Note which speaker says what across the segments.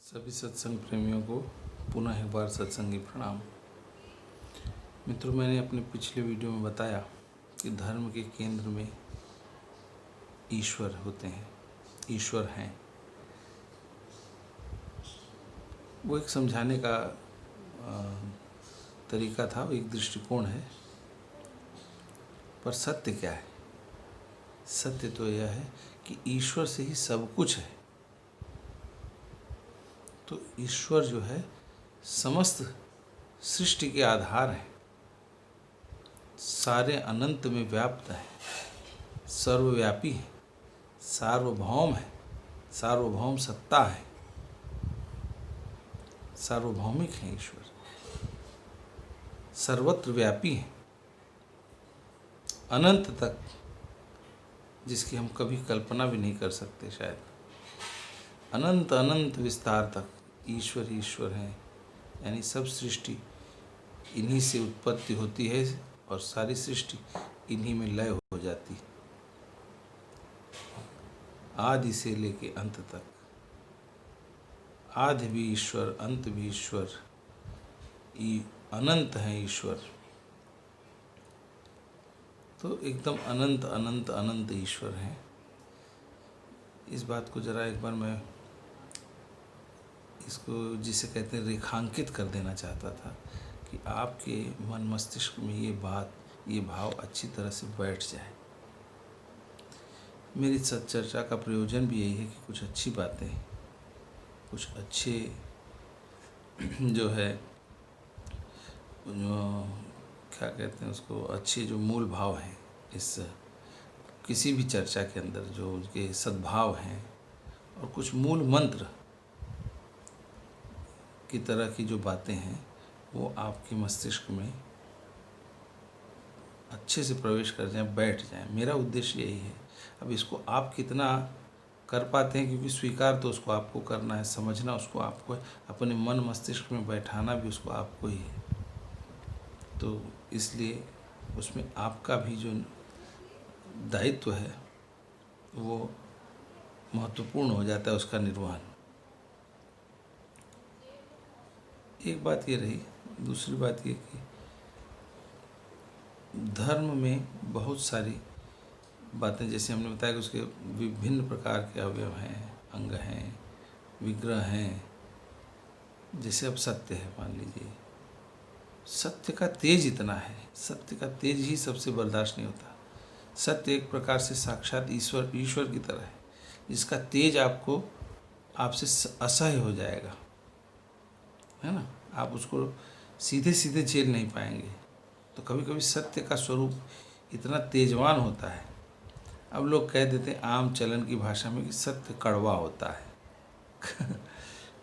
Speaker 1: सभी सत्संग प्रेमियों को पुनः एक बार सत्संगी प्रणाम। मित्रों, मैंने अपने पिछले वीडियो में बताया कि धर्म के केंद्र में ईश्वर होते हैं, ईश्वर हैं। वो एक समझाने का तरीका था, वो एक दृष्टिकोण है। पर सत्य क्या है? सत्य तो यह है कि ईश्वर से ही सब कुछ है। तो ईश्वर जो है समस्त सृष्टि के आधार है, सारे अनंत में व्याप्त है, सर्वव्यापी है, सार्वभौम है, सार्वभौम सत्ता है, सार्वभौमिक है ईश्वर, सर्वत्र व्यापी है, अनंत तक, जिसकी हम कभी कल्पना भी नहीं कर सकते शायद। अनंत अनंत विस्तार तक ईश्वर ही ईश्वर है। यानी सब सृष्टि इन्हीं से उत्पत्ति होती है और सारी सृष्टि इन्हीं में लय हो जाती है, आदि से लेके अंत तक। आदि भी ईश्वर, अंत भी ईश्वर, अनंत है ईश्वर। तो एकदम अनंत अनंत अनंत ईश्वर है। इस बात को जरा एक बार मैं इसको जिसे कहते हैं रेखांकित कर देना चाहता था कि आपके मन मस्तिष्क में ये बात, ये भाव अच्छी तरह से बैठ जाए। मेरी सत्चर्चा का प्रयोजन भी यही है कि कुछ अच्छी बातें, कुछ अच्छे जो है जो क्या कहते हैं उसको, अच्छे जो मूल भाव हैं इस किसी भी चर्चा के अंदर, जो उनके सद्भाव हैं और कुछ मूल मंत्र की तरह की जो बातें हैं वो आपके मस्तिष्क में अच्छे से प्रवेश कर जाएं, बैठ जाएं। मेरा उद्देश्य यही है। अब इसको आप कितना कर पाते हैं, क्योंकि स्वीकार तो उसको आपको करना है, समझना उसको आपको है, अपने मन मस्तिष्क में बैठाना भी उसको आपको ही है। तो इसलिए उसमें आपका भी जो दायित्व है वो महत्वपूर्ण हो जाता है, उसका निर्वहन। एक बात ये रही। दूसरी बात ये कि धर्म में बहुत सारी बातें, जैसे हमने बताया कि उसके विभिन्न प्रकार के अवयव हैं, अंग हैं, विग्रह हैं। जैसे अब सत्य है, मान लीजिए, सत्य का तेज इतना है, सत्य का तेज ही सबसे बर्दाश्त नहीं होता। सत्य एक प्रकार से साक्षात ईश्वर की तरह है, जिसका तेज आपसे असह्य हो जाएगा, है ना। आप उसको सीधे सीधे झेल नहीं पाएंगे। तो कभी कभी सत्य का स्वरूप इतना तेजवान होता है। अब लोग कह देते हैं आम चलन की भाषा में कि सत्य कड़वा होता है।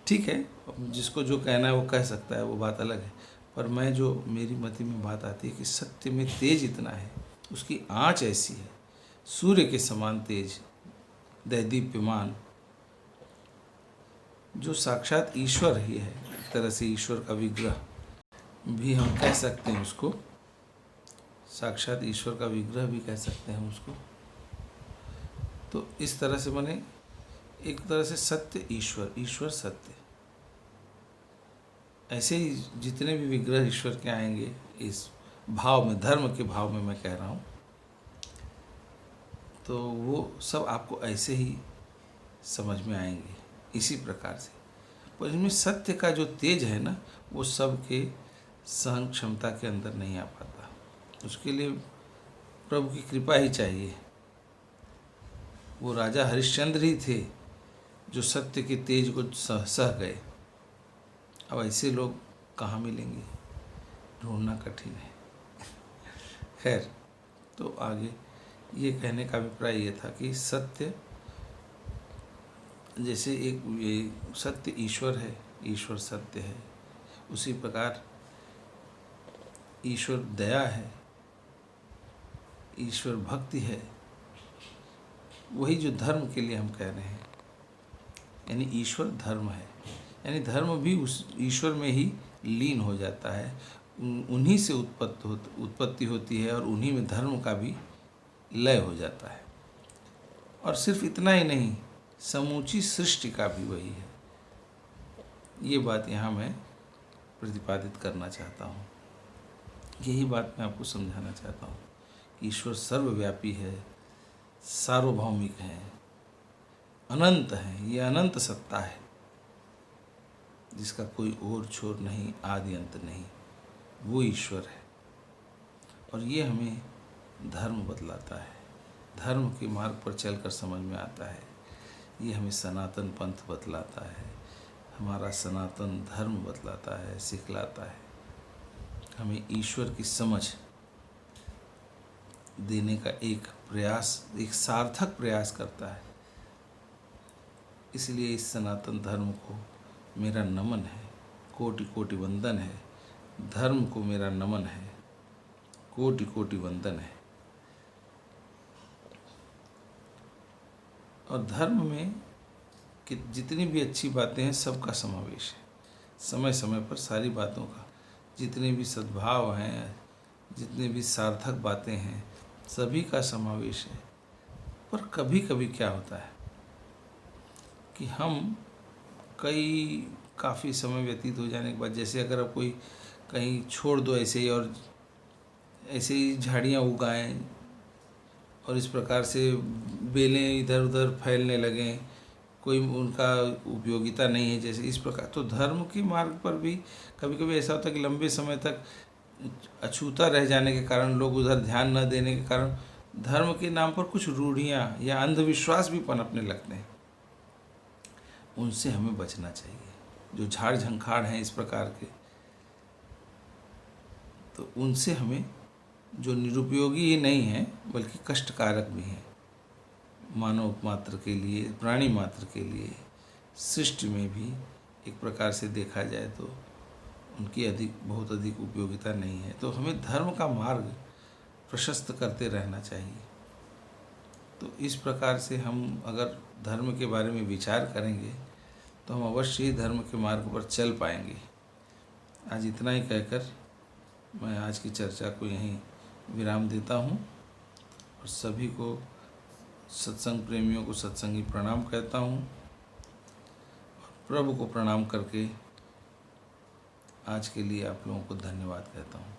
Speaker 1: ठीक है, जिसको जो कहना है वो कह सकता है, वो बात अलग है। पर मेरी मति में बात आती है कि सत्य में तेज इतना है, उसकी आँच ऐसी है, सूर्य के समान तेज, दैदीप्यमान, जो साक्षात ईश्वर ही है। एक तरह से ईश्वर का विग्रह भी हम कह सकते हैं उसको, साक्षात ईश्वर का विग्रह भी कह सकते हैं उसको। तो इस तरह से माने एक तरह से सत्य ईश्वर, ईश्वर सत्य, ऐसे ही जितने भी विग्रह ईश्वर के आएंगे इस भाव में, धर्म के भाव में मैं कह रहा हूँ, तो वो सब आपको ऐसे ही समझ में आएंगे, इसी प्रकार से। पर इसमें सत्य का जो तेज है ना, वो सबके सहन क्षमता के अंदर नहीं आ पाता। उसके लिए प्रभु की कृपा ही चाहिए। वो राजा हरिश्चंद्र ही थे जो सत्य के तेज को सह गए। अब ऐसे लोग कहाँ मिलेंगे, ढूंढना कठिन है। खैर, तो आगे ये कहने का अभिप्राय ये था कि सत्य, जैसे एक सत्य ईश्वर है, ईश्वर सत्य है, उसी प्रकार ईश्वर दया है, ईश्वर भक्ति है। वही जो धर्म के लिए हम कह रहे हैं, यानी ईश्वर धर्म है, यानी धर्म भी उस ईश्वर में ही लीन हो जाता है। उन्हीं से उत्पत्ति होती है और उन्हीं में धर्म का भी लय हो जाता है। और सिर्फ इतना ही नहीं, समूची सृष्टि का भी वही है। ये बात यहाँ मैं प्रतिपादित करना चाहता हूँ। यही बात मैं आपको समझाना चाहता हूँ कि ईश्वर सर्वव्यापी है, सार्वभौमिक है, अनंत है। ये अनंत सत्ता है जिसका कोई ओर छोर नहीं, आदि अंत नहीं। वो ईश्वर है और ये हमें धर्म बतलाता है। धर्म के मार्ग पर चलकर समझ में आता है। ये हमें सनातन पंथ बतलाता है, हमारा सनातन धर्म बतलाता है, सिखलाता है। हमें ईश्वर की समझ देने का एक प्रयास, एक सार्थक प्रयास करता है। इसलिए इस सनातन धर्म को मेरा नमन है, कोटि कोटि वंदन है। धर्म को मेरा नमन है, कोटि कोटि वंदन है। और धर्म में कि जितनी भी अच्छी बातें हैं सबका समावेश है। समय समय पर सारी बातों का, जितने भी सद्भाव हैं, जितने भी सार्थक बातें हैं, सभी का समावेश है। पर कभी कभी क्या होता है कि हम काफ़ी समय व्यतीत हो जाने के बाद, जैसे अगर आप कोई कहीं छोड़ दो ऐसे ही और ऐसे ही झाड़ियाँ उगाएं और इस प्रकार से बेलें इधर उधर फैलने लगें, कोई उनका उपयोगिता नहीं है जैसे, इस प्रकार तो धर्म के मार्ग पर भी कभी कभी ऐसा होता है कि लंबे समय तक अछूता रह जाने के कारण, लोग उधर ध्यान न देने के कारण धर्म के नाम पर कुछ रूढ़ियाँ या अंधविश्वास भी पनपने लगते हैं। उनसे हमें बचना चाहिए। जो झाड़ झंखाड़ हैं इस प्रकार के, तो उनसे हमें, जो निरुपयोगी ही नहीं है बल्कि कष्टकारक भी हैं मानव मात्र के लिए, प्राणी मात्र के लिए, सृष्टि में भी एक प्रकार से देखा जाए तो उनकी बहुत अधिक उपयोगिता नहीं है। तो हमें धर्म का मार्ग प्रशस्त करते रहना चाहिए। तो इस प्रकार से हम अगर धर्म के बारे में विचार करेंगे तो हम अवश्य ही धर्म के मार्ग पर चल पाएंगे। आज इतना ही कहकर मैं आज की चर्चा को यहीं विराम देता हूँ और सभी को, सत्संग प्रेमियों को सत्संगी प्रणाम कहता हूँ। प्रभु को प्रणाम करके आज के लिए आप लोगों को धन्यवाद कहता हूँ।